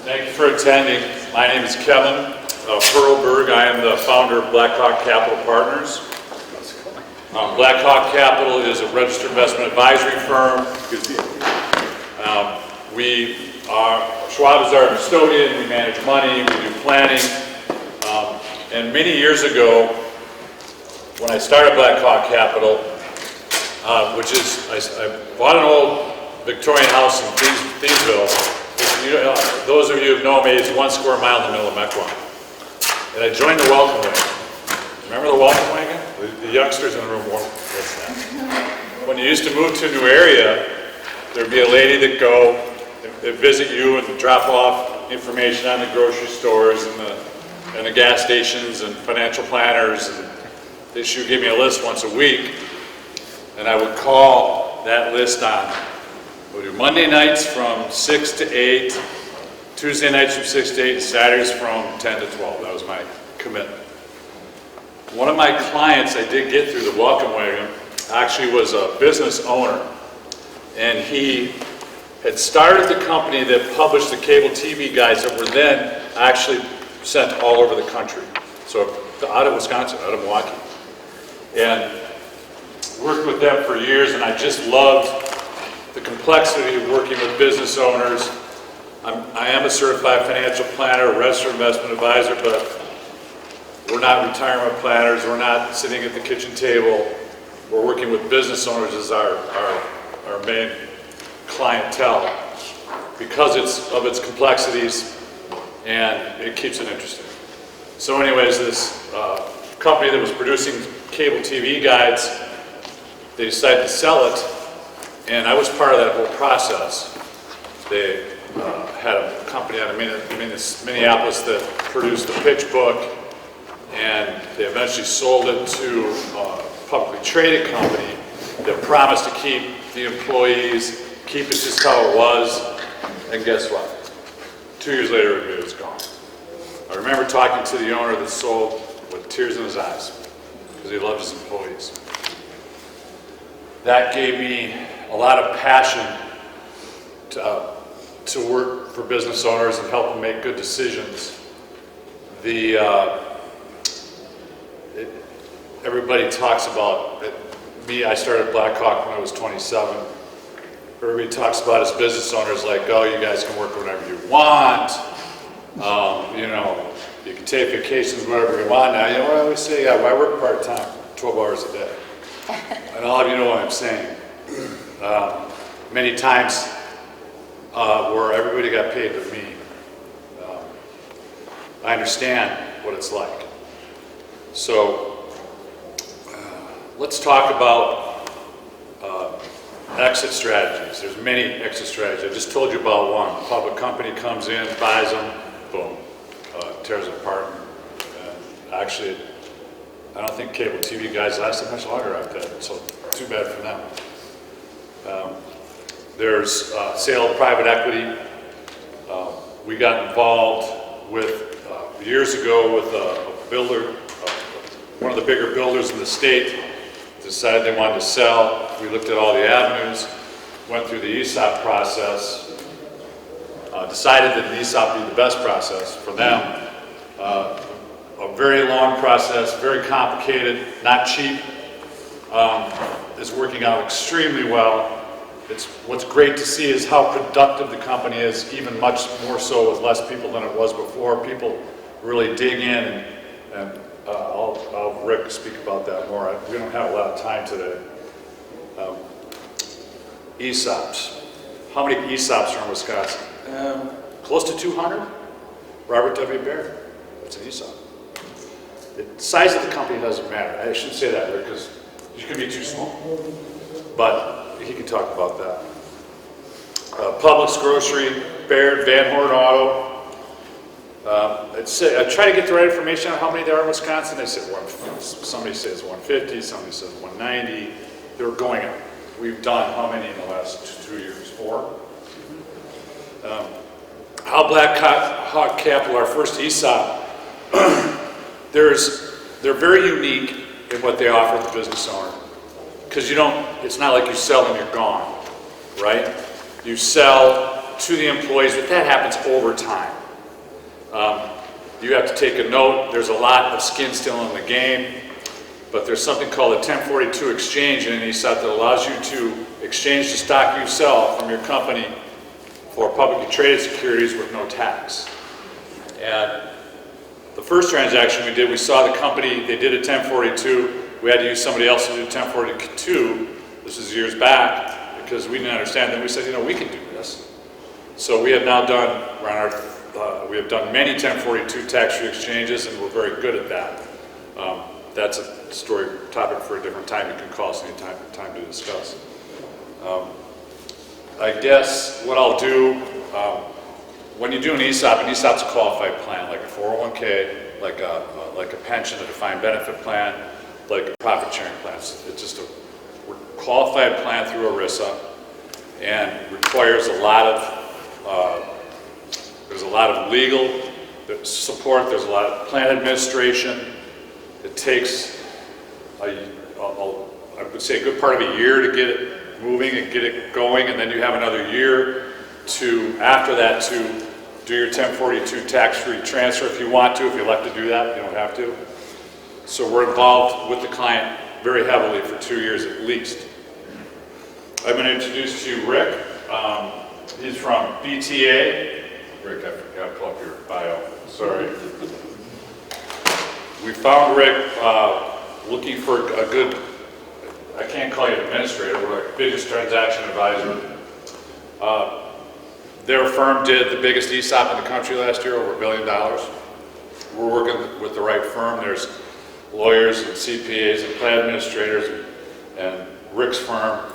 Thank you for attending. My name is Kevin Perlberg. I am the founder of Blackhawk Capital Partners. Blackhawk Capital is a registered investment advisory firm. Schwab is our custodian. We manage money. We do planning. And many years ago, when I started Blackhawk Capital, which is, I bought an old Victorian house in Thiensville. Those of you who know me, it's 1 square mile in the middle of Mequon. And I joined the welcome wagon. Remember the welcome wagon? The youngsters in the room won't. What's that? When you used to move to a new area, there'd be a lady that'd go and visit you and drop off information on the grocery stores and the gas stations and financial planners. And she would give me a list once a week, and I would call that list on. We'll do Monday nights from 6 to 8, Tuesday nights from 6 to 8, and Saturdays from 10 to 12. That was my commitment. One of my clients I did get through the welcome wagon actually was a business owner, and he had started the company that published the cable TV guides that were then actually sent all over the country. So out of Wisconsin, out of Milwaukee. And worked with them for years, and I just loved the complexity of working with business owners. I am a certified financial planner, a registered investment advisor, but we're not retirement planners. We're not sitting at the kitchen table. We're working with business owners as our main clientele because of its complexities, and it keeps it interesting. So anyways, this company that was producing cable TV guides, they decided to sell it. And I was part of that whole process. They had a company out of Minneapolis that produced a pitch book, and they eventually sold it to a publicly traded company that promised to keep the employees, keep it just how it was, and guess what? 2 years later, it was gone. I remember talking to the owner that sold with tears in his eyes because he loved his employees. That gave me a lot of passion to work for business owners and help them make good decisions. Everybody talks about me. I started Blackhawk when I was 27. Everybody talks about as business owners like, oh, you guys can work whenever you want. You can take vacations whenever you want. Now, what I always say, yeah, I work part-time, 12 hours a day. And all of you know what I'm saying. Many times where everybody got paid but me. I understand what it's like. So let's talk about exit strategies. There's many exit strategies. I just told you about one. A public company comes in, buys them, boom, tears it apart. And actually, I don't think cable TV guys lasted much longer after that, so too bad for them. There's sale of private equity. We got involved with, years ago with a builder, one of the bigger builders in the state, decided they wanted to sell. We looked at all the avenues, went through the ESOP process, decided that the ESOP would be the best process for them. A very long process, very complicated, not cheap. Is working out extremely well. What's great to see is how productive the company is, even much more so with less people than it was before. People really dig in, and I'll have Rick speak about that more. We don't have a lot of time today. ESOPs. How many ESOPs are in Wisconsin? Close to 200. Robert W. Baird. That's an ESOP. The size of the company doesn't matter. I shouldn't say that because you could be too small. But he can talk about that. Publix Grocery, Baird, Van Horn Auto. I try to get the right information on how many there are in Wisconsin. They said somebody says 150, somebody says 190. They're going up. We've done how many in the last 2 years? 4. How Blackhawk Capital, our first ESOP, they're very unique in what they offer the business owner. Because it's not like you sell and you're gone, right? You sell, to the employees, but that happens over time. You have to take a note, there's a lot of skin still in the game, but there's something called a 1042 exchange in an ESOP that allows you to exchange the stock you sell from your company for publicly traded securities with no tax. And the first transaction we did, we saw the company, they did a 1042, we had to use somebody else to do 1042, this is years back, because we didn't understand. Then we said, we can do this. So we have now done, we have done many 1042 tax-free exchanges, and we're very good at that. That's a topic for a different time. You can call us any time to discuss. I guess what I'll do, when you do an ESOP's a qualified plan, like a 401k, like a pension, a defined benefit plan, like a profit sharing plan. It's just a qualified plan through ERISA, and requires a lot of, there's a lot of legal support, there's a lot of plan administration. It takes, I would say, a good part of a year to get it moving and get it going, and then you have another year after that to do your 1042 tax-free transfer if you want to. If you elect to do that, you don't have to. So we're involved with the client very heavily for 2 years at least. I'm going to introduce to you Rick. He's from BTA. Rick, I forgot to pull up your bio. Sorry. We found Rick looking for a good, I can't call you an administrator, we're like biggest transaction advisor. Their firm did the biggest ESOP in the country last year, over $1 billion. We're working with the right firm. There's lawyers and CPAs and plan administrators, and Rick's firm,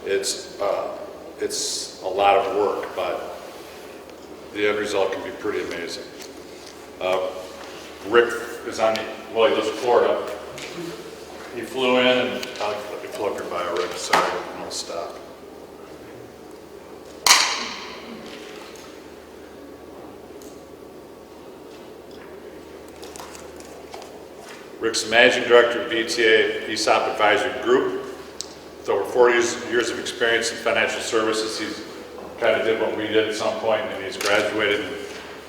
it's a lot of work, but the end result can be pretty amazing. Rick is he lives in Florida. He flew in, and let me pull up your bio, Rick. Sorry, I'll stop. Rick's the managing director of BTA ESOP Advisory Group. With over 40 years of experience in financial services, he's kind of did what we did at some point, and he's graduated and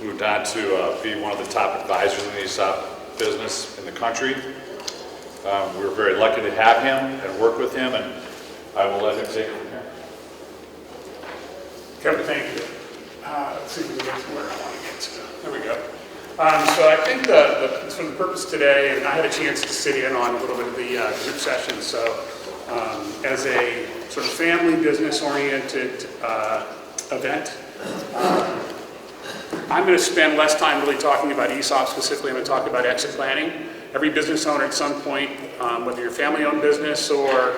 moved on to be one of the top advisors in the ESOP business in the country. We're very lucky to have him and work with him, and I will let him take it from here. Kevin, thank you. Let's see if we can get to where I want to get to. There we go. So I think for the purpose today, and I had a chance to sit in on a little bit of the group session. So as a sort of family business-oriented event, I'm going to spend less time really talking about ESOP specifically. I'm going to talk about exit planning. Every business owner at some point, whether you're a family-owned business or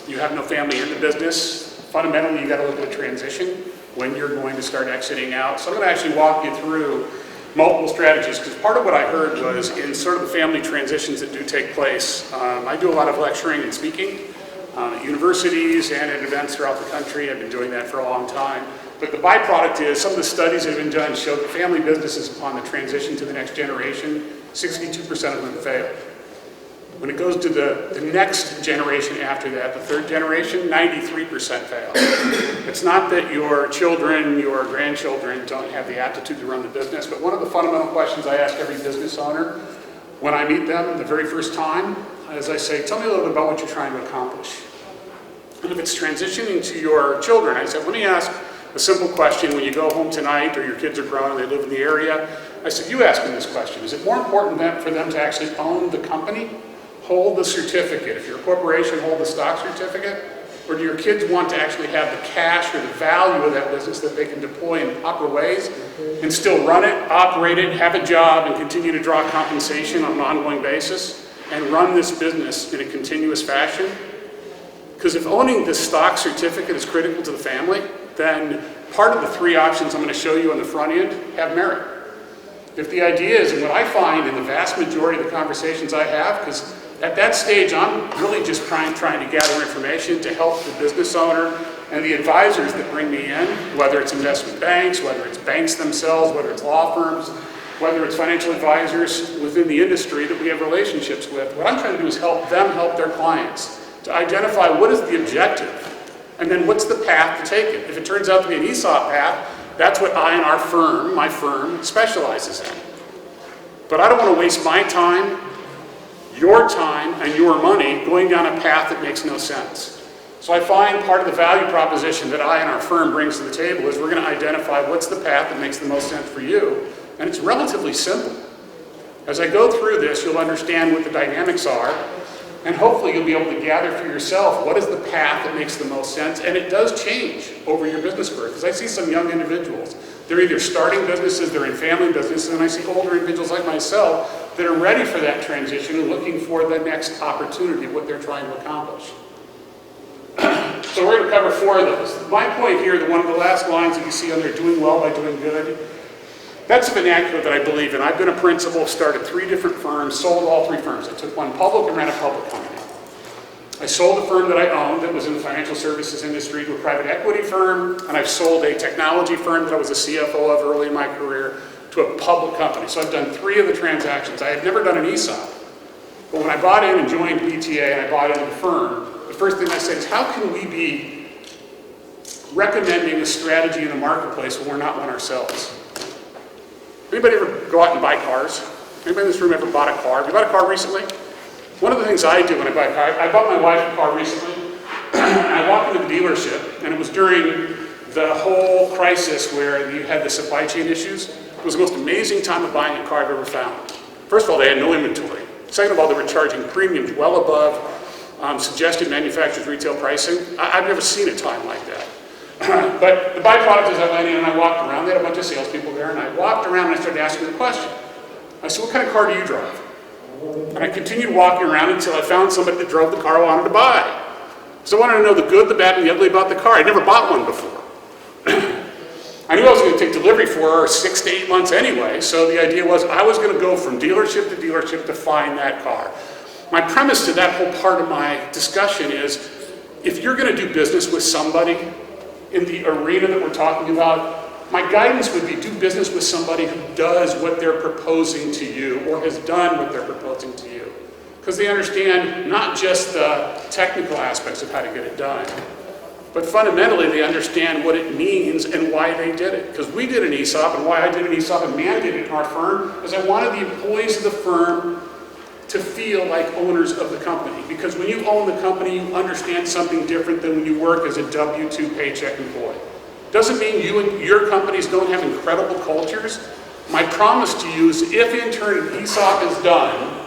you have no family in the business, fundamentally you got to look at a transition when you're going to start exiting out. So I'm going to actually walk you through multiple strategies, because part of what I heard was in sort of the family transitions that do take place. I do a lot of lecturing and speaking at universities and at events throughout the country. I've been doing that for a long time. But the byproduct is some of the studies that have been done show that family businesses upon the transition to the next generation, 62% of them fail. When it goes to the next generation after that, the third generation, 93% fail. It's not that your children, your grandchildren don't have the aptitude to run the business, but one of the fundamental questions I ask every business owner when I meet them the very first time is I say, tell me a little bit about what you're trying to accomplish. And if it's transitioning to your children, I said, let me ask a simple question when you go home tonight or your kids are grown and they live in the area. I said, you ask them this question. Is it more important for them to actually own the company, hold the certificate? If you're a corporation, hold the stock certificate? Or do your kids want to actually have the cash or the value of that business that they can deploy in proper ways and still run it, operate it, have a job, and continue to draw compensation on an ongoing basis and run this business in a continuous fashion? Because if owning the stock certificate is critical to the family, then part of the three options I'm going to show you on the front end have merit. If the idea is, and what I find in the vast majority of the conversations I have, because at that stage I'm really just trying to gather information to help the business owner and the advisors that bring me in, whether it's investment banks, whether it's banks themselves, whether it's law firms, whether it's financial advisors within the industry that we have relationships with. What I'm trying to do is help them help their clients to identify what is the objective And then what's the path to take it? If it turns out to be an ESOP path, that's what I and our firm, my firm, specializes in. But I don't want to waste my time, and your money going down a path that makes no sense. So I find part of the value proposition that I and our firm brings to the table is we're going to identify what's the path that makes the most sense for you, and it's relatively simple. As I go through this, you'll understand what the dynamics are, and hopefully you'll be able to gather for yourself what is the path that makes the most sense, and it does change over your business career, because I see some young individuals. They're either starting businesses, they're in family businesses, and I see older individuals like myself that are ready for that transition and looking for the next opportunity, what they're trying to accomplish. So we're going to cover 4 of those. My point here, one of the last lines that you see under doing well by doing good, that's a vernacular that I believe in. I've been a principal, started 3 different firms, sold all 3 firms. I took one public and ran a public company. I sold a firm that I owned that was in the financial services industry to a private equity firm, and I've sold a technology firm that I was a CFO of early in my career to a public company. So I've done 3 of the transactions. I had never done an ESOP. But when I bought in and joined BTA and I bought into the firm, the first thing I said is, how can we be recommending a strategy in the marketplace when we're not one ourselves? Anybody ever go out and buy cars? Anybody in this room ever bought a car? Have you bought a car recently? One of the things I do when I buy a car, I bought my wife a car recently, and I walked into the dealership, and it was during the whole crisis where you had the supply chain issues. It was the most amazing time of buying a car I've ever found. First of all, they had no inventory. Second of all, they were charging premiums well above suggested manufacturer's retail pricing. I've never seen a time like that. But the byproduct is I went in and I walked around. They had a bunch of salespeople there, and I walked around and I started asking the question. I said, what kind of car do you drive? And I continued walking around until I found somebody that drove the car I wanted to buy. So I wanted to know the good, the bad, and the ugly about the car. I'd never bought one before. I knew I was going to take delivery for 6 to 8 months anyway, so the idea was I was going to go from dealership to find that car. My premise to that whole part of my discussion is, if you're going to do business with somebody in the arena that we're talking about, my guidance would be do business with somebody who does what they're proposing to you or has done what they're proposing to you. Because they understand not just the technical aspects of how to get it done, but fundamentally they understand what it means and why they did it. Because we did an ESOP, and why I did an ESOP and mandated it in our firm is I wanted the employees of the firm to feel like owners of the company. Because when you own the company, you understand something different than when you work as a W-2 paycheck employee. Doesn't mean you and your companies don't have incredible cultures. My promise to you is if in turn an ESOP is done,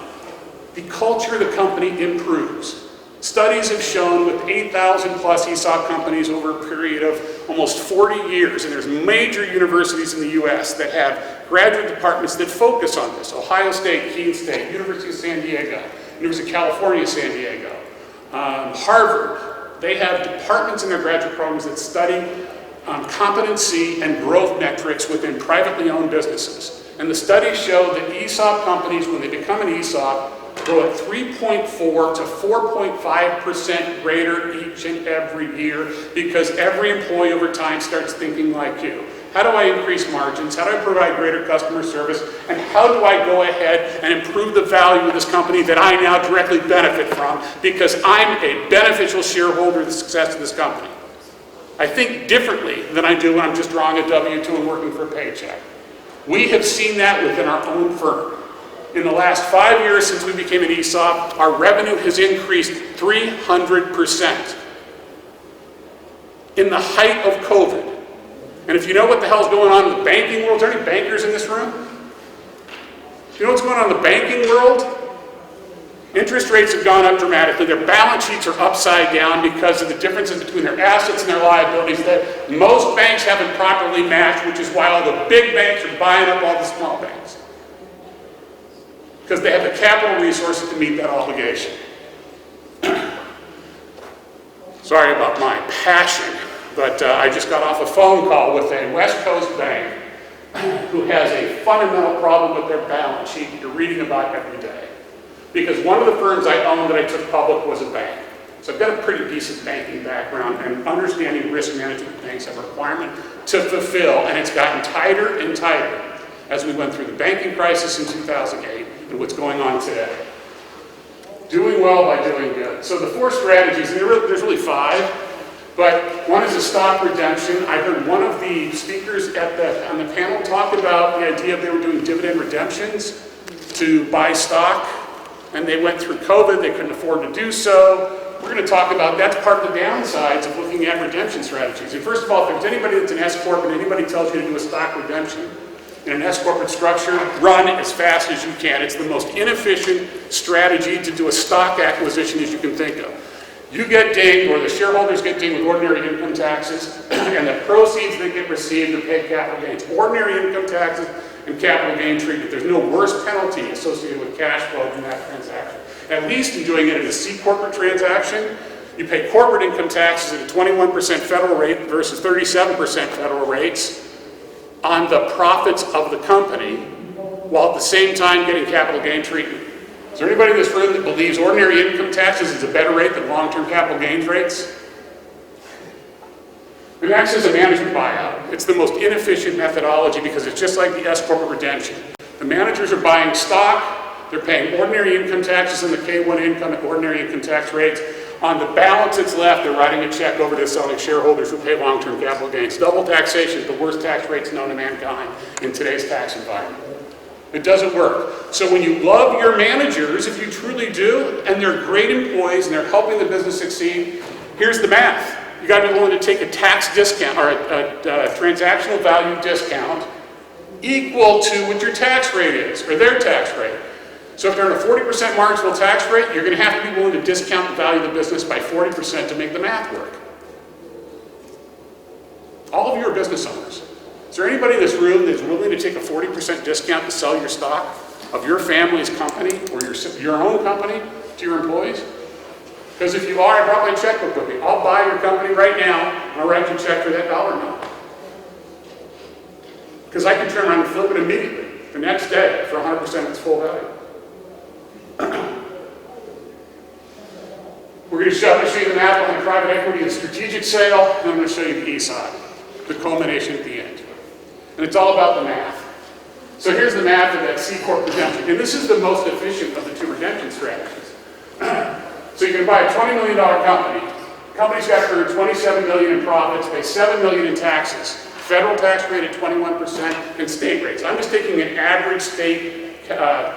the culture of the company improves. Studies have shown with 8,000 plus ESOP companies over a period of almost 40 years, and there's major universities in the US that have graduate departments that focus on this. Ohio State, Keene State, University of San Diego, University of California, San Diego, Harvard. They have departments in their graduate programs that study competency and growth metrics within privately owned businesses. And the studies show that ESOP companies, when they become an ESOP, grow at 3.4 to 4.5% greater each and every year, because every employee over time starts thinking like you. How do I increase margins? How do I provide greater customer service? And how do I go ahead and improve the value of this company that I now directly benefit from, because I'm a beneficial shareholder of the success of this company? I think differently than I do when I'm just drawing a W-2 and working for a paycheck. We have seen that within our own firm. In the last 5 years since we became an ESOP, our revenue has increased 300% in the height of COVID. And if you know what the hell's going on in the banking world, are there any bankers in this room? You know what's going on in the banking world? Interest rates have gone up dramatically. Their balance sheets are upside down because of the differences between their assets and their liabilities that most banks haven't properly matched, which is why all the big banks are buying up all the small banks. Because they have the capital resources to meet that obligation. Sorry about my passion, but I just got off a phone call with a West Coast bank who has a fundamental problem with their balance sheet that you're reading about every day. Because one of the firms I owned that I took public was a bank. So I've got a pretty decent banking background, and understanding risk management banks have a requirement to fulfill, and it's gotten tighter and tighter as we went through the banking crisis in 2008 and what's going on today. Doing well by doing good. So the 4 strategies, and there's really 5. But one is a stock redemption. I heard one of the speakers on the panel talk about the idea of they were doing dividend redemptions to buy stock, and they went through COVID, they couldn't afford to do so. We're going to talk about that's part of the downsides of looking at redemption strategies. And first of all, if there's anybody that's an S-Corp and anybody tells you to do a stock redemption in an S-Corporate structure, run as fast as you can. It's the most inefficient strategy to do a stock acquisition as you can think of. You get dinged, or the shareholders get dinged with ordinary income taxes, and the proceeds that get received to pay capital gains. Ordinary income taxes and capital gain treatment. There's no worse penalty associated with cash flow than that transaction. At least in doing it in a C corporate transaction, you pay corporate income taxes at a 21% federal rate versus 37% federal rates on the profits of the company, while at the same time getting capital gain treatment. Is there anybody in this room that believes ordinary income taxes is a better rate than long-term capital gains rates? The next is a management buyout. It's the most inefficient methodology because it's just like the S-Corporate redemption. The managers are buying stock, they're paying ordinary income taxes and the K-1 income at ordinary income tax rates. On the balance that's left, they're writing a check over to selling shareholders who pay long-term capital gains. Double taxation is the worst tax rates known to mankind in today's tax environment. It doesn't work. So when you love your managers, if you truly do, and they're great employees and they're helping the business succeed, here's the math. You got to be willing to take a tax discount or a transactional value discount equal to what your tax rate is, or their tax rate. So if they're at a 40% marginal tax rate, you're going to have to be willing to discount the value of the business by 40% to make the math work. All of you are business owners. Is there anybody in this room that's willing to take a 40% discount to sell your stock of your family's company or your own company to your employees? Because if you are, I brought my checkbook with me. I'll buy your company right now, and I'll write you a check for that dollar amount. Because I can turn around and flip it immediately, the next day, for 100% of its full value. We're going to show you the math on the private equity and strategic sale, and I'm going to show you the ESOP, the culmination at the end. And it's all about the math. So here's the math of that C Corp redemption. And this is the most efficient of the two redemption strategies. So you can buy a $20 million company. The company's got to earn $27 million in profits, pay $7 million in taxes. Federal tax rate at 21% and state rates. I'm just taking an average state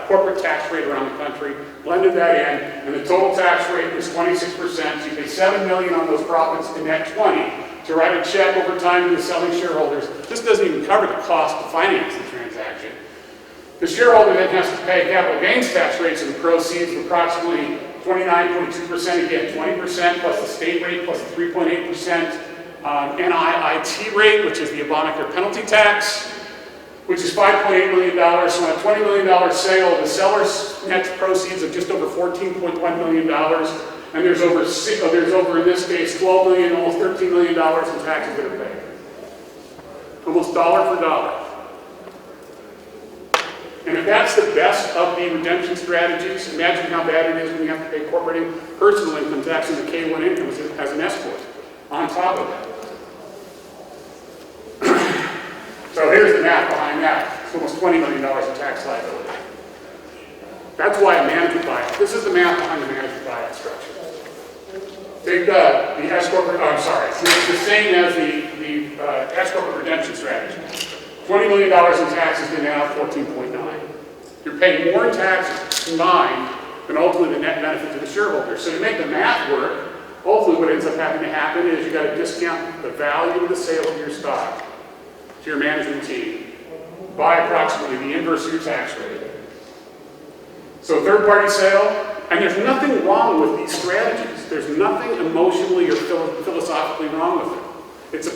corporate tax rate around the country, blended that in, and the total tax rate is 26%. So you pay $7 million on those profits to net 20 to write a check over time to the selling shareholders. This doesn't even cover the cost to finance the transaction. The shareholder then has to pay capital gains tax rates and the proceeds of approximately 29.2%, again 20% plus the state rate plus the 3.8% NIIT rate, which is the Obamacare penalty tax, which is $5.8 million. So on a $20 million sale, the seller's net proceeds of just over $14.1 million, and there's over in this case $12 million, almost $13 million in taxes that are paid. Almost dollar for dollar. And if that's the best of the redemption strategies, imagine how bad it is when you have to pay corporate and personal income tax and the K-1 income as an S-Corp on top of that. So here's the math behind that. It's almost $20 million in tax liability. That's why a management buyout. This is the math behind the management buyout structure. Take the S-Corporate, it's the same as the S-Corporate redemption strategy. $20 million in taxes to now 14.9. You're paying more in taxes combined than ultimately the net benefit to the shareholders. So to make the math work, ultimately what ends up having to happen is you've got to discount the value of the sale of your stock to your management team by approximately the inverse of your tax rate. So third-party sale, and there's nothing wrong with these strategies. There's nothing emotionally or philosophically wrong with it. It's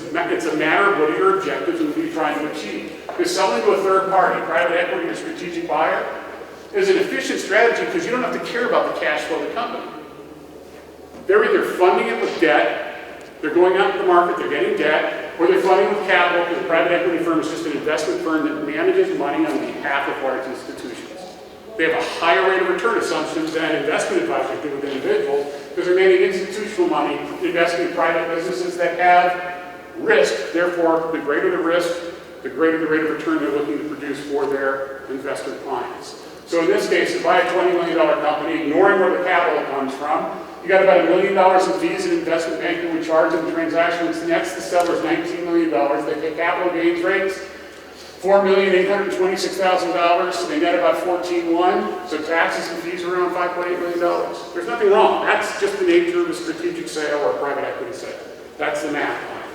a matter of what are your objectives and what are you trying to achieve. Because selling to a third party, private equity or strategic buyer, is an efficient strategy because you don't have to care about the cash flow of the company. They're either funding it with debt, they're going out to the market, they're getting debt, or they're funding with capital because the private equity firm is just an investment firm that manages money on behalf of large institutions. They have a higher rate of return assumptions than investment advisors do with individuals because they're managing institutional money, investing in private businesses that have risk. Therefore, the greater the risk, the greater the rate of return they're looking to produce for their investor clients. So in this case, to buy a $20 million company, ignoring where the capital comes from, You got about $1 million in fees an investment banker would charge in the transaction, which nets the sellers $19 million. They pay capital gains rates, $4,826,000. They net about $14.1. So taxes and fees are around $5.8 million. There's nothing wrong. That's just the nature of a strategic sale or a private equity sale. That's the math behind it.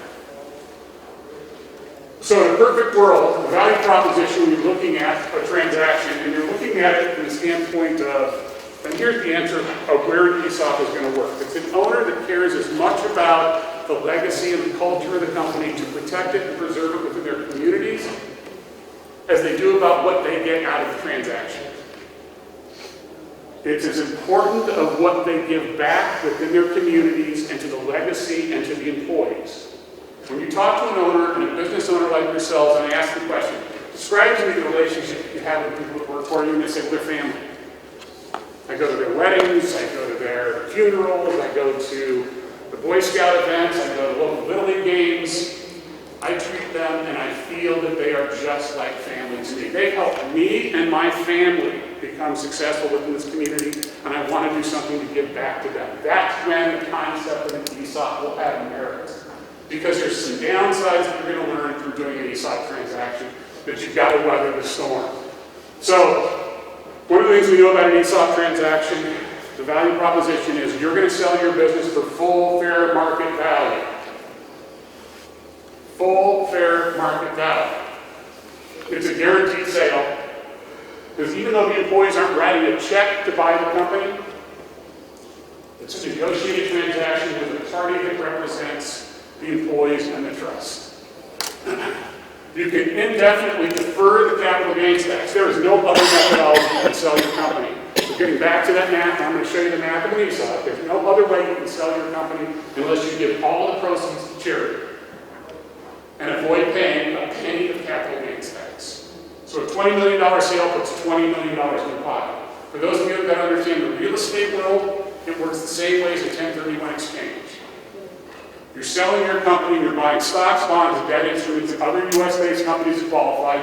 So in a perfect world, the value proposition, when you're looking at a transaction, and you're looking at it from the standpoint of, and here's the answer of where ESOP is going to work. It's an owner that cares as much about the legacy and the culture of the company to protect it and preserve it within their communities as they do about what they get out of the transaction. It's as important of what they give back within their communities and to the legacy and to the employees. When you talk to an owner and a business owner like yourselves, and I ask the question, describe to me the relationship you have with people that work for you, and they say, well, they're family. I go to their weddings, I go to their funerals, I go to the Boy Scout events, I go to local Little League games. I treat them and I feel that they are just like family to me. They help me and my family become successful within this community, and I want to do something to give back to them. That's when the concept of an ESOP will have merit. Because there's some downsides that you're going to learn through doing an ESOP transaction, that you've got to weather the storm. So, one of the things we know about an ESOP transaction, the value proposition is you're going to sell your business for full fair market value. Full fair market value. It's a guaranteed sale, because even though the employees aren't writing a check to buy the company, it's a negotiated transaction with a party that represents the employees and the trust. You can indefinitely defer the capital gains tax. There is no other methodology to sell your company. So getting back to that math, I'm going to show you the math of an ESOP. There's no other way you can sell your company unless you give all the proceeds to charity and avoid paying a penny of capital gains tax. So a $20 million sale puts $20 million in your pocket. For those of you that understand the real estate world, it works the same way as a 1031 exchange. You're selling your company, you're buying stocks, bonds, and debt instruments, and other U.S.-based companies that qualify.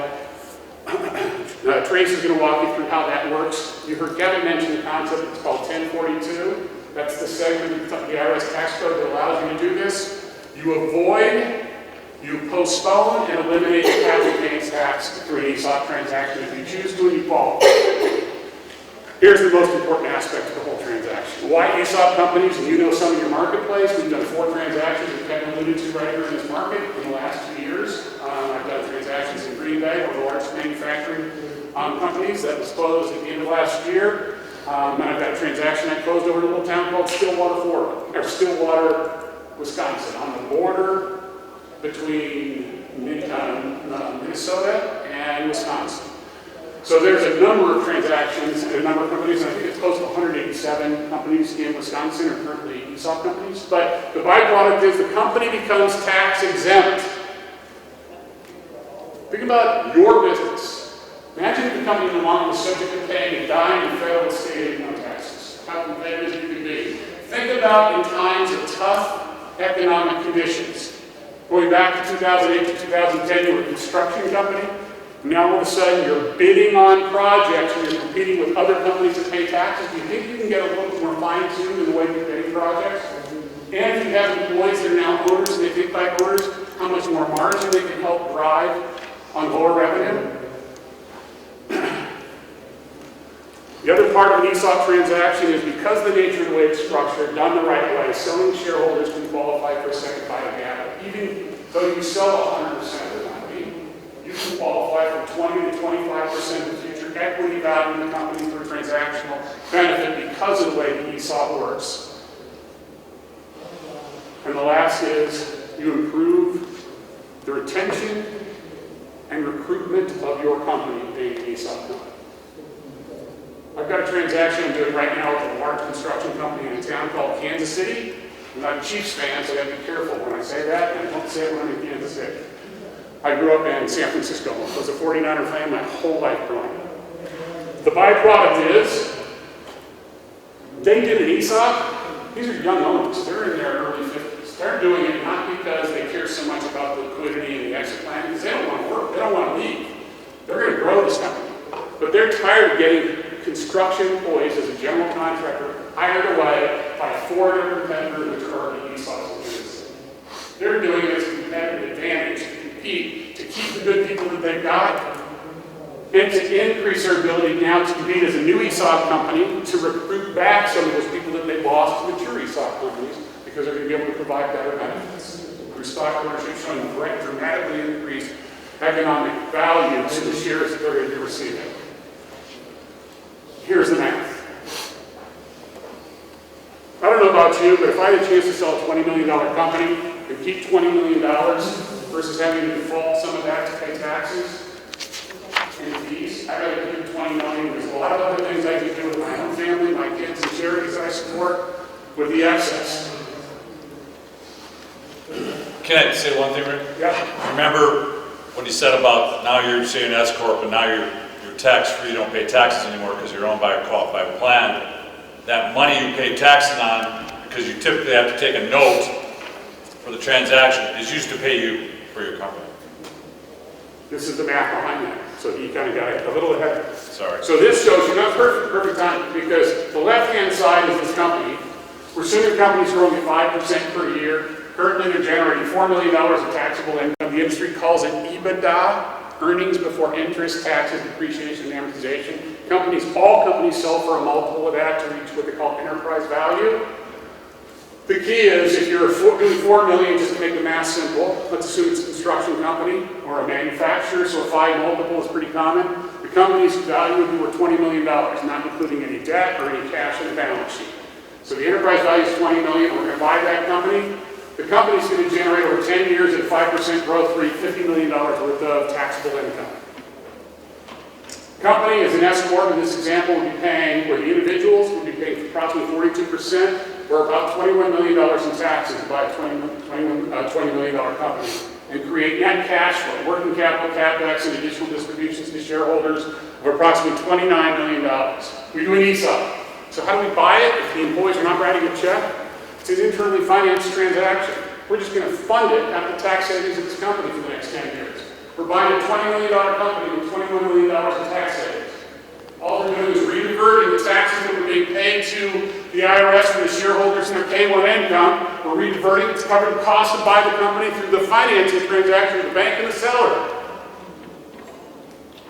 Trace is going to walk you through how that works. You heard Kevin mention the concept, it's called 1042. That's the segment of the IRS tax code that allows you to do this. You avoid, you postpone, and eliminate the capital gains tax through an ESOP transaction if you choose to and you qualify. Here's the most important aspect of the whole transaction. Why ESOP companies? And you know some of your marketplace. We've done 4 transactions that Kevin alluded to right here in this market in the last 2 years. I've done transactions in Green Bay, one of the largest manufacturing companies that was closed at the end of last year. And I've got a transaction I closed over in a little town called Stillwater, Wisconsin, on the border between Minnesota and Wisconsin. So there's a number of transactions and a number of companies, and I think it's close to 187 companies in Wisconsin are currently ESOP companies. But the byproduct is the company becomes tax exempt. Think about your business. Imagine if the company no longer was subject to paying a dime in federal and state income taxes. How competitive you can be. Think about in times of tough economic conditions. Going back to 2008 to 2010, you were a construction company. Now all of a sudden you're bidding on projects and you're competing with other companies that pay taxes. Do you think you can get a little bit more fine-tuned in the way you're bidding projects? And if you have employees that are now owners and they think like owners, how much more margin they can help drive on lower revenue? The other part of an ESOP transaction is because of the nature of the way it's structured, done the right way, selling shareholders can qualify for a second bite of the apple. Even though you sell 100% of the company, you can qualify for 20 to 25% of future equity value in the company for transactional benefit because of the way the ESOP works. And the last is you improve the retention and recruitment of your company being an ESOP company. I've got a transaction I'm doing right now with a large construction company in a town called Kansas City. I'm not a Chiefs fan, so I gotta be careful when I say that, and I don't say it when I'm in Kansas City. I grew up in San Francisco. I was a 49er fan my whole life growing up. The byproduct is, they did an ESOP. These are young owners. They're in their early 50s. They're doing it not because they care so much about the liquidity and the exit plan, because they don't want to work. They don't want to leave. They're going to grow this company. But they're tired of getting construction employees as a general contractor hired away by 4 different competitors, which are already ESOPs in this. They're doing it as a competitive advantage to compete, to keep the good people that they've got, and to increase their ability now to compete as a new ESOP company, to recruit back some of those people that they lost to mature ESOP companies, because they're going to be able to provide better benefits. Through stock ownership showing dramatically increased economic value to the shares that they're going to be receiving. Here's the math. I don't know about you, but if I had a chance to sell a $20 million company and keep $20 million versus having to default some of that to pay taxes and fees, I'd rather keep $20 million. There's a lot of other things I can do with my own family, my kids, and charities I support with the excess. Can I say one thing, Rick? Yeah. Remember when you said about now you're saying S Corp and now you're tax-free, you don't pay taxes anymore because you're owned by a qualified plan. That money you pay taxes on, because you typically have to take a note for the transaction, is used to pay you for your company. This is the math behind that. So you kind of got a little ahead. Sorry. So this shows you, not perfect time, because the left-hand side is this company. We're assuming the company's growing at 5% per year. Currently, they're generating $4 million of taxable income. The industry calls it EBITDA, earnings before interest, taxes, depreciation, and amortization. All companies sell for a multiple of that to reach what they call enterprise value. The key is, if you're doing $4 million, just to make the math simple, let's assume it's a construction company or a manufacturer, so a 5 multiple is pretty common. The company's value would be worth $20 million, not including any debt or any cash in the balance sheet. So the enterprise value is $20 million. We're going to buy that company. The company's going to generate over 10 years at 5% growth rate, $50 million worth of taxable income. Company is an S Corp in this example would be paying, where the individuals would be paying approximately 42%, or about $21 million in taxes to buy a $20 million company, and create net cash flow, working capital, CapEx, and additional distributions to shareholders of approximately $29 million. We do an ESOP. So how do we buy it if the employees are not writing a check? It's an internally financed transaction. We're just going to fund it at the tax savings of this company for the next 10 years. We're buying a $20 million company with $21 million in tax savings. All they're doing is reverting the taxes that were being paid to the IRS for the shareholders in their K-1 income. We're reverting it to cover the cost to buy the company through the financing transaction with the bank and the seller.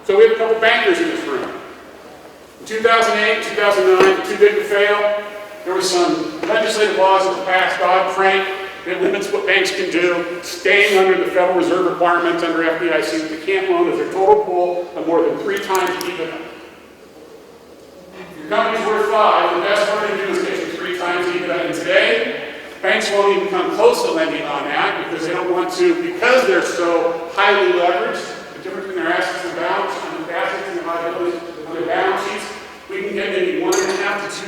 So we have a couple bankers in this room. In 2008, 2009, too big to fail, there were some legislative laws that were passed, Dodd-Frank, that limits what banks can do, staying under the Federal Reserve requirements under FDIC, that they can't loan as their total pool of more than 3 times EBITDA. If your company's worth 5, the best we're going to do is get you 3 times EBITDA. And today, banks won't even come close to lending on that because they don't want to, because they're so highly leveraged, the difference between their assets and balance, and the assets and the liabilities on their balance sheets, we can get maybe 1.5 to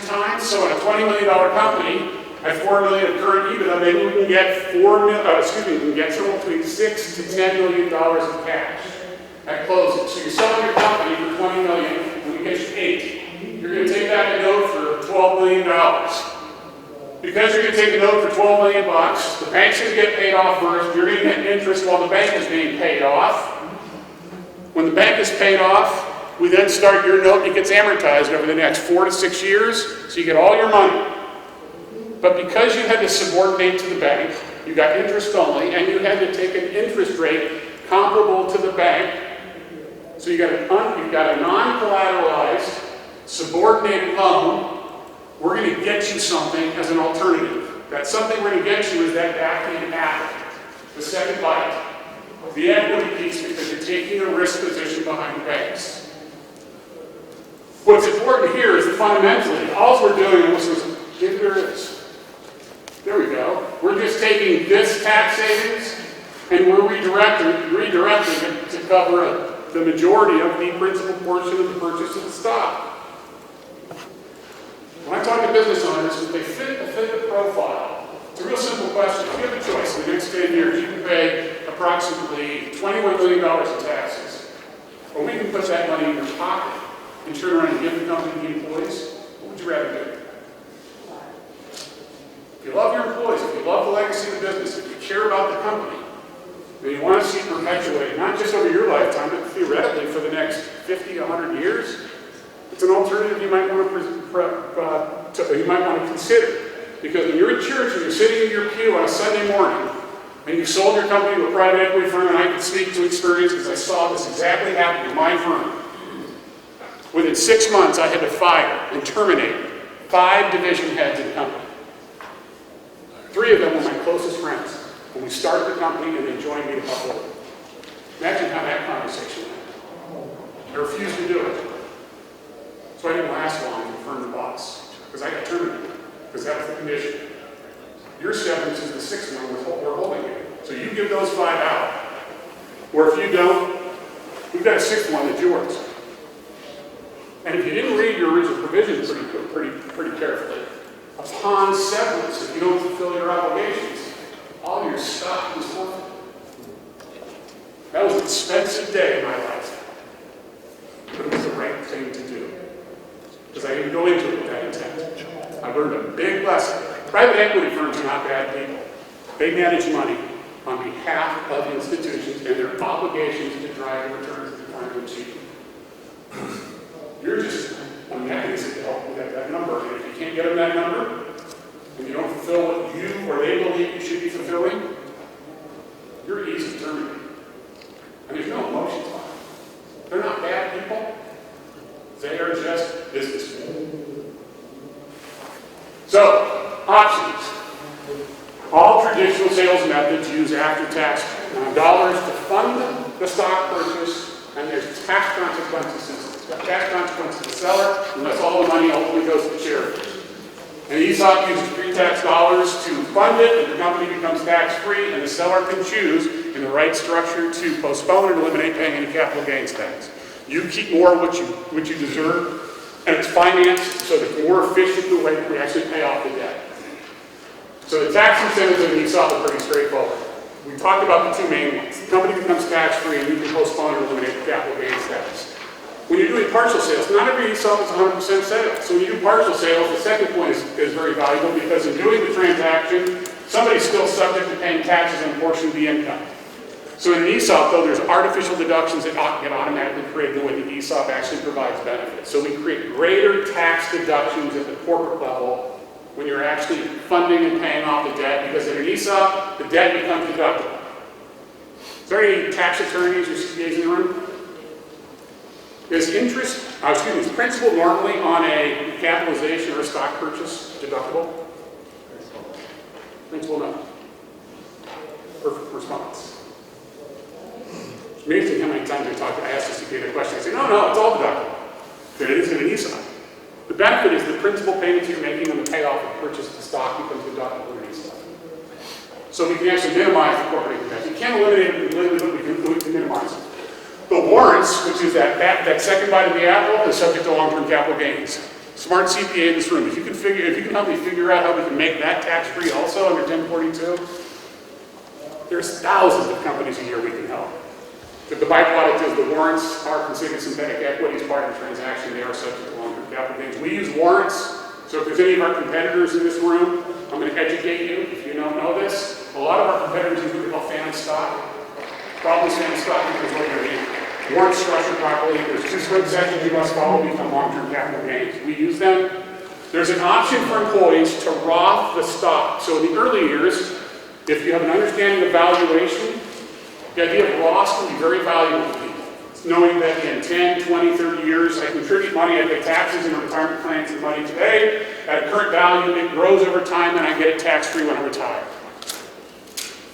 2 times. So in a $20 million company, at $4 million of current EBITDA, maybe we can get we can get somewhere between $6 to $10 million of cash at closing. So you're selling your company for $20 million, and we get you 8. You're going to take that note for $12 million. Because you're going to take a note for $12 million, the bank's going to get paid off first. You're going to get interest while the bank is being paid off. When the bank is paid off, we then start your note. It gets amortized over the next 4 to 6 years, so you get all your money. But because you had to subordinate to the bank, you got interest only, and you had to take an interest rate comparable to the bank. So you got a non-collateralized, subordinated loan. We're going to get you something as an alternative. That something we're going to get you is that back-end apple, the second bite, the equity piece, because you're taking a risk position behind the banks. What's important here is that fundamentally, all we're doing is there we go. We're just taking this tax savings and we're redirecting it to cover the majority of the principal portion of the purchase of the stock. When I talk to business owners, if they fit the profile, it's a real simple question. If you have a choice in the next 10 years, you can pay approximately $21 million in taxes, or we can put that money in your pocket and turn around and give the company the employees. What would you rather do? If you love your employees, if you love the legacy of the business, if you care about the company, and you want to see it perpetuated, not just over your lifetime, but theoretically for the next 50, 100 years, it's an alternative you might want to consider. Because when you're at church and you're sitting in your pew on a Sunday morning, and you sold your company to a private equity firm, and I can speak to experience because I saw this exactly happen in my firm. Within 6 months, I had to fire and terminate 5 division heads of the company. 3 of them were my closest friends when we started the company and they joined me to help over. Imagine how that conversation went. I refused to do it. So I didn't last long in the firm the boss, because I got terminated, because that was the condition. Your severance is the 6th one we're holding you. So you give those 5 out. Or if you don't, we've got a 6th one that's yours. And if you didn't read your original provisions pretty carefully, upon severance, if you don't fulfill your obligations, all your stock is forfeited. That was an expensive day in my life. But it was the right thing to do. Because I didn't go into it with that intent. I learned a big lesson. Private equity firms are not bad people. They manage money on behalf of institutions and their obligations to drive the returns that they're trying to achieve. You're just a mechanism to help with that number. And if you can't get them that number, and you don't fulfill what you or they believe you should be fulfilling, you're easy to terminate. And there's no emotions on it. They're not bad people. They are just businessmen. So, options. All traditional sales methods use after-tax dollars to fund the stock purchase, and there's tax consequences. Tax consequences to the seller, unless all the money ultimately goes to charity. And the ESOP uses pre-tax dollars to fund it, and the company becomes tax-free, and the seller can choose, in the right structure, to postpone and eliminate paying any capital gains tax. You keep more of what you deserve, and it's financed so that it's more efficient the way that we actually pay off the debt. So the tax incentives in the ESOP are pretty straightforward. We talked about the 2 main ones. The company becomes tax-free, and you can postpone or eliminate the capital gains tax. When you're doing partial sales, not every ESOP is 100% sales. So when you do partial sales, the second point is very valuable because in doing the transaction, somebody's still subject to paying taxes on a portion of the income. So in an ESOP, though, there's artificial deductions that get automatically created the way the ESOP actually provides benefits. So we create greater tax deductions at the corporate level when you're actually funding and paying off the debt, because in an ESOP, the debt becomes deductible. Is there any tax attorneys or CPAs in the room? Is principal normally on a capitalization or a stock purchase deductible? Principal, no. Perfect response. It's amazing how many times I ask the CPA the question. I say, no, it's all deductible. But it is in an ESOP. The benefit is the principal payments you're making on the payoff of purchase of the stock becomes deductible in an ESOP. So we can actually minimize the corporate income tax. You can't eliminate it, but we can minimize it. The warrants, which is that second bite of the apple, is subject to long-term capital gains. Smart CPA in this room, if you can help me figure out how we can make that tax-free also under 1042, there's thousands of companies a year we can help. If the byproduct is the warrants are considered synthetic equity as part of the transaction, they are subject to long-term capital gains. We use warrants, so if there's any of our competitors in this room, I'm going to educate you if you don't know this. A lot of our competitors use what we call phantom stock. Problems phantom stock because what you're in. Warrants structured properly. There's 2 swing sections you must follow to become long-term capital gains. We use them. There's an option for employees to Roth the stock. So in the early years, if you have an understanding of valuation, the idea of Roth can be very valuable to people. It's knowing that in 10, 20, 30 years, I contribute money, I pay taxes and retirement plans and money today. At a current value, it grows over time, and I get it tax-free when I retire.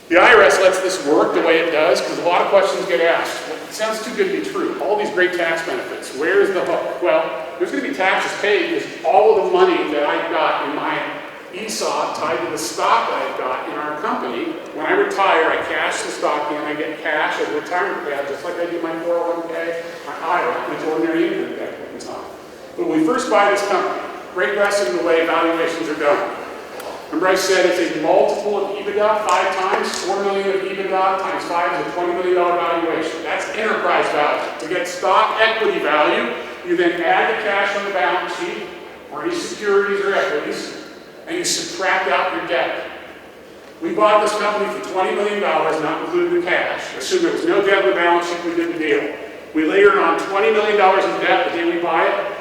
The IRS lets this work the way it does because a lot of questions get asked. Well, it sounds too good to be true. All these great tax benefits. Where's the hook? Well, there's going to be taxes paid because all of the money that I've got in my ESOP tied to the stock that I've got in our company, when I retire, I cash the stock in, I get cash as a retirement payout, just like I do my 401k, my IRA, which ordinary income at that point in time. But when we first buy this company, great lesson in the way valuations are done. Remember I said it's a multiple of EBITDA, 5 times, $4 million of EBITDA times 5 is a $20 million valuation. That's enterprise value. To get stock equity value, you then add the cash on the balance sheet, or any securities or equities, and you subtract out your debt. We bought this company for $20 million, not including the cash. Assume there was no debt on the balance sheet, we did the deal. We layered on $20 million in debt the day we buy it,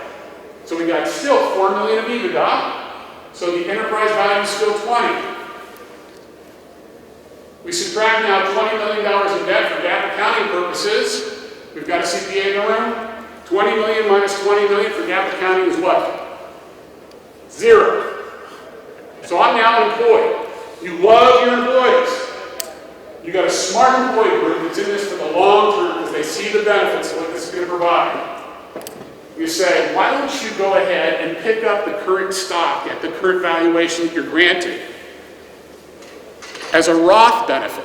so we got still $4 million of EBITDA, So the enterprise value is still 20. We subtract now $20 million in debt for GAAP accounting purposes. We've got a CPA in the room. 20 million minus 20 million for GAAP accounting is what? 0. So I'm now employed. You love your employees. You got a smart employee group that's in this for the long term because they see the benefits of what this is going to provide. You say, why don't you go ahead and pick up the current stock at the current valuation that you're granted as a Roth benefit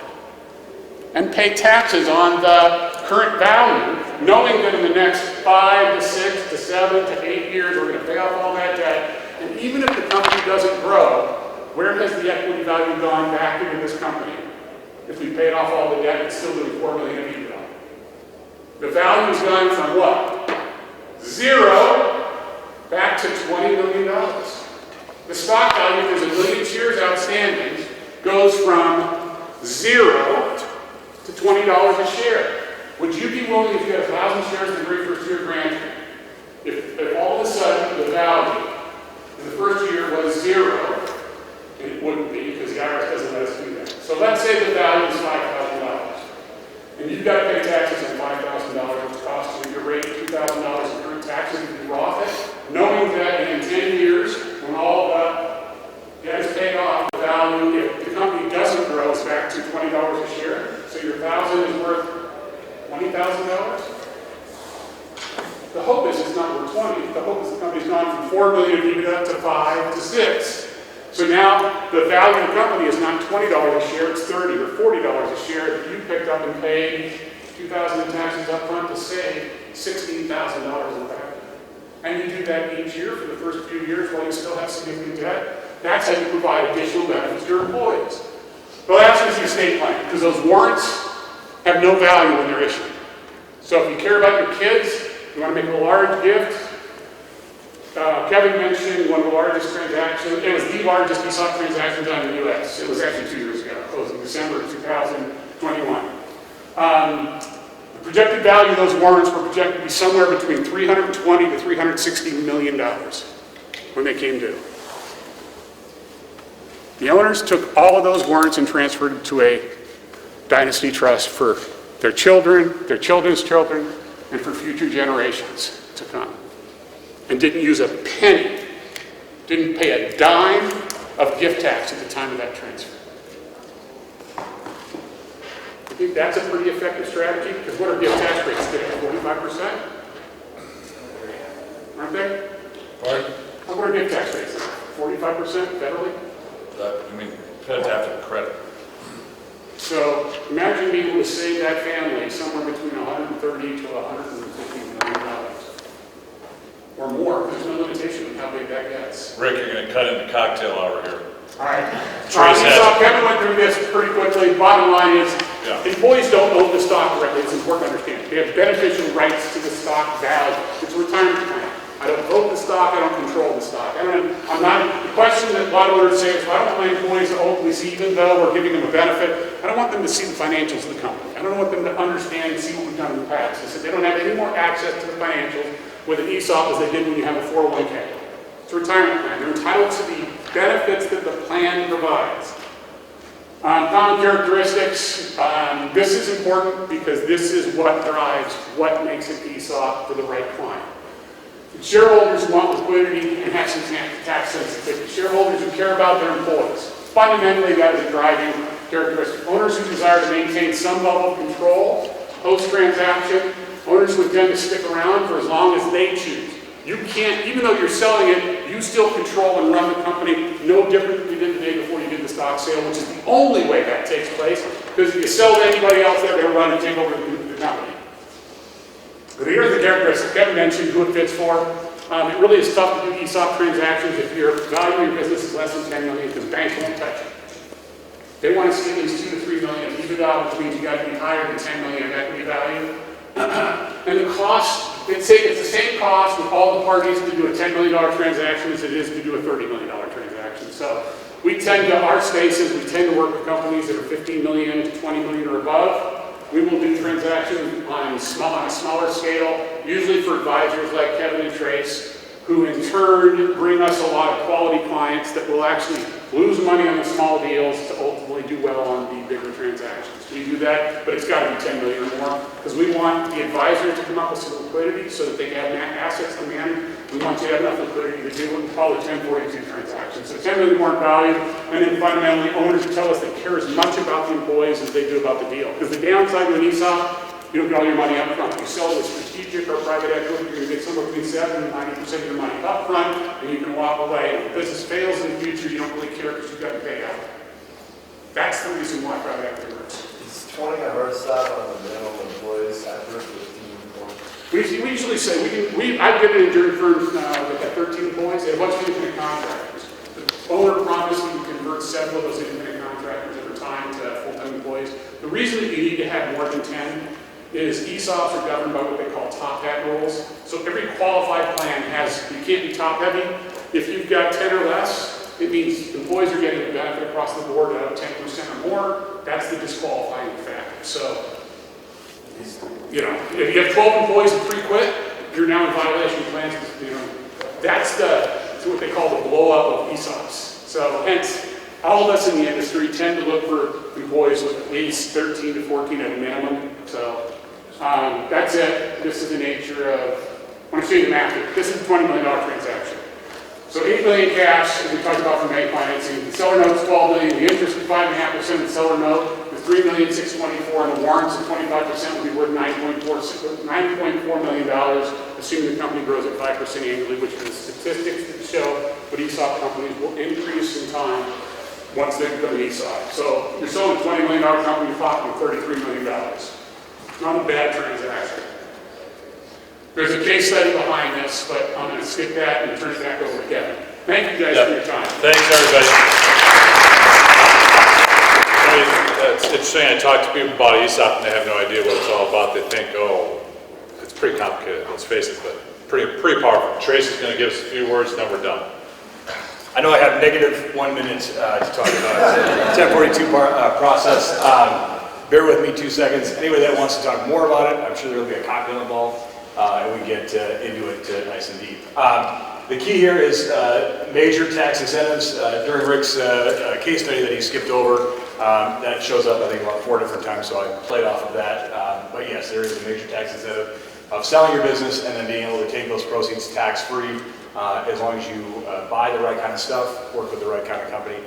and pay taxes on the current value, knowing that in the next 5 to 6 to 7 to 8 years we're going to pay off all that debt, and even if the company doesn't grow, where has the equity value gone back into this company? If we paid off all the debt, it's still doing $4 million of EBITDA. The value's gone from what? 0 back to $20 million. The stock value, if there's 1 million shares outstanding, goes from 0 to $20 a share. Would you be willing, if you had 1,000 shares in the very first year granted, if all of a sudden the value in the first year was 0, and it wouldn't be because the IRS doesn't let us do that. So let's say the value is $5,000, and you've got to pay taxes on $5,000, which costs you your rate of $2,000 in current taxes if you Roth it, knowing that in 10 years, when all the debt is paid off, the value, if the company doesn't grow, is back to $20 a share. So your $1,000 is worth $20,000. The hope is it's not worth 20. The hope is the company's gone from 4 million of EBITDA to 5 to 6. So now the value of the company is not $20 a share, it's $30 or $40 a share that you picked up and paid $2,000 in taxes up front to save $16,000 in back. And you do that each year for the first few years while you still have significant debt. That's how you provide additional benefits to your employees. The last is the estate plan, because those warrants have no value when they're issued. So if you care about your kids, you want to make a large gift. Kevin mentioned one of the largest transactions. It was the largest ESOP transaction done in the U.S. It was actually 2 years ago, closed in December of 2021. The projected value of those warrants were projected to be somewhere between $320 to $360 million when they came due. The owners took all of those warrants and transferred them to a dynasty trust for their children, their children's children, and for future generations to come. And didn't use a penny, didn't pay a dime of gift tax at the time of that transfer. I think that's a pretty effective strategy, because what are gift tax rates today? 45%? Aren't they? Pardon? What are gift tax rates? 45% federally? I mean, depends after the credit. So imagine being able to save that family somewhere between $130 to $150 million. Or more, there's no limitation on how big that gets. Rick, you're going to cut in the cocktail hour here. All right. Trace So Kevin went through this pretty quickly. Bottom line is, employees don't own the stock directly. It's important to understand. They have beneficial rights to the stock value. It's a retirement plan. I don't vote the stock. I don't control the stock. I'm not. The question that a lot of owners say is, I don't want my employees to ultimately see, even though we're giving them a benefit, I don't want them to see the financials of the company. I don't want them to understand and see what we've done in the past. They said they don't have any more access to the financials with an ESOP as they did when you have a 401k. It's a retirement plan. They're entitled to the benefits that the plan provides. Common characteristics. This is important because this is what drives what makes an ESOP for the right client. Shareholders who want liquidity and have some tax sensitivity. Shareholders who care about their employees. Fundamentally, that is a driving characteristic. Owners who desire to maintain some level of control post-transaction. Owners who intend to stick around for as long as they choose. You can't, even though you're selling it, you still control and run the company no different than you did the day before you did the stock sale, which is the only way that takes place, because if you sell to anybody else, they're going to run and take over the company. But here's the characteristics. Kevin mentioned who it fits for. It really is tough to do ESOP transactions if your value of your business is less than $10 million, because banks won't touch it. They want to see at least $2 to $3 million of EBITDA, which means you got to be higher than $10 million of equity value. And the cost, it's the same cost with all the parties to do a $10 million transaction as it is to do a $30 million transaction. So we tend to, our spaces, we tend to work with companies that are 15 million to 20 million or above. We will do transactions on a smaller scale, usually for advisors like Kevin and Trace, who in turn bring us a lot of quality clients that will actually lose money on the small deals to ultimately do well on the bigger transactions. We do that, but it's got to be 10 million or more, because we want the advisor to come up with some liquidity so that they have assets to manage. We want you to have enough liquidity to do what we call a 1042 transaction. So 10 million more in value, and then fundamentally owners tell us they care as much about the employees as they do about the deal. Because the downside of an ESOP, you don't get all your money up front. You sell to a strategic or private equity, you're going to get somewhere between 70 and 90% of your money up front, and you can walk away. If the business fails in the future, you don't really care because you've got to pay out. That's the reason why private equity works. Is 20 a hard stop on the minimum employees after 15 points? We usually say, I've been in engineering firms with that 13 employees, and a bunch of independent contractors. The owner promised we would convert several of those independent contractors over time to full-time employees. The reason that you need to have more than 10 is ESOPs are governed by what they call top hat rules. So every qualified plan has, you can't be top heavy. If you've got 10 or less, it means employees are getting a benefit across the board of 10% or more. That's the disqualifying factor. So, you know, if you have 12 employees and 3 quit, you're now in violation of plans. You know, that's what they call the blow up of ESOPs. So hence, all of us in the industry tend to look for employees with at least 13 to 14 at a minimum. So that's it. This is the nature of, I want to show you the math here. This is a $20 million transaction. So $8 million cash, as we talked about from bank financing. The seller note is $12 million. The interest is 5.5% of the seller note. The $3,624,000 and the warrants of 25% will be worth $9.4 million, assuming the company grows at 5% annually, which is the statistics that show what ESOP companies will increase in time once they become ESOP. So you're selling a $20 million company, you're talking $33 million. Not a bad transaction. There's a case study behind this, but I'm going to skip that and turn it back over to Kevin. Thank you guys for your time. Thanks, everybody. It's interesting, I talk to people about ESOP and they have no idea what it's all about. They think, oh, it's pretty complicated, let's face it, but pretty powerful. Tracy's going to give us a few words and then we're done. I know I have negative 1 minute to talk about the 1042 process. Bear with me 2 seconds. Anybody that wants to talk more about it, I'm sure there will be a cocktail involved, and we get into it nice and deep. The key here is major tax incentives. During Rick's case study that he skipped over, that shows up, I think, about 4 different times, so I played off of that. But yes, there is a major tax incentive of selling your business and then being able to take those proceeds tax-free as long as you buy the right kind of stuff, work with the right kind of company.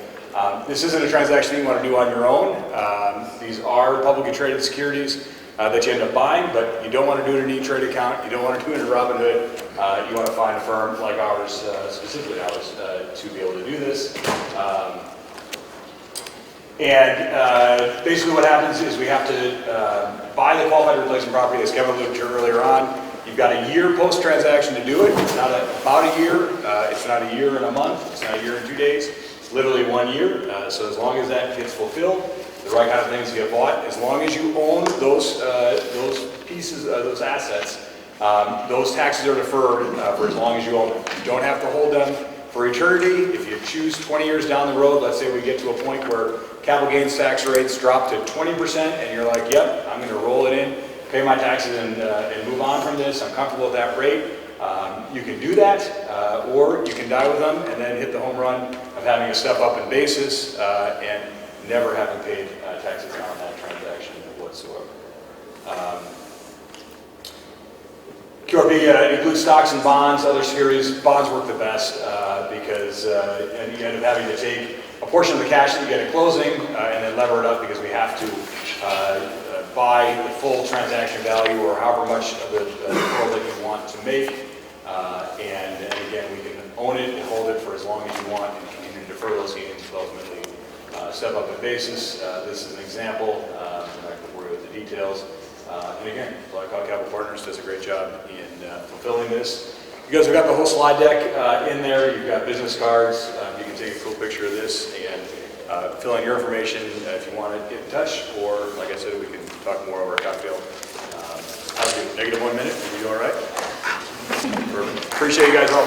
This isn't a transaction you want to do on your own. These are publicly traded securities that you end up buying, but you don't want to do it in an E-Trade account. You don't want to do it in Robinhood. You want to find a firm like ours, specifically ours, to be able to do this. Basically what happens is we have to buy the qualified replacement property, as Kevin alluded to earlier on. You've got a year post-transaction to do it. It's not about a year. It's not a year and a month. It's not a year and 2 days. It's literally 1 year. So as long as that gets fulfilled, the right kind of things get bought. As long as you own those pieces, those assets, those taxes are deferred for as long as you own them. You don't have to hold them for eternity. If you choose 20 years down the road, let's say we get to a point where capital gains tax rates drop to 20%, and you're like, yep, I'm going to roll it in, pay my taxes, and move on from this. I'm comfortable with that rate. You can do that, or you can die with them and then hit the home run of having a step up in basis and never having paid taxes on that transaction whatsoever. QRP includes stocks and bonds, other securities. Bonds work the best because and you end up having to take a portion of the cash that you get at closing and then lever it up because we have to buy the full transaction value or however much of the deferral that you want to make. And again, we can own it and hold it for as long as you want and continue to defer those gains to ultimately step up in basis. This is an example. I'm not going to bore you with the details. And again, Blackhawk Capital Partners does a great job in fulfilling this. You guys have got the whole slide deck in there. You've got business cards. You can take a cool picture of this and fill in your information if you want to get in touch. Or, like I said, we can talk more over a cocktail. How's it? -1 minute? Are you all right? Appreciate you guys all.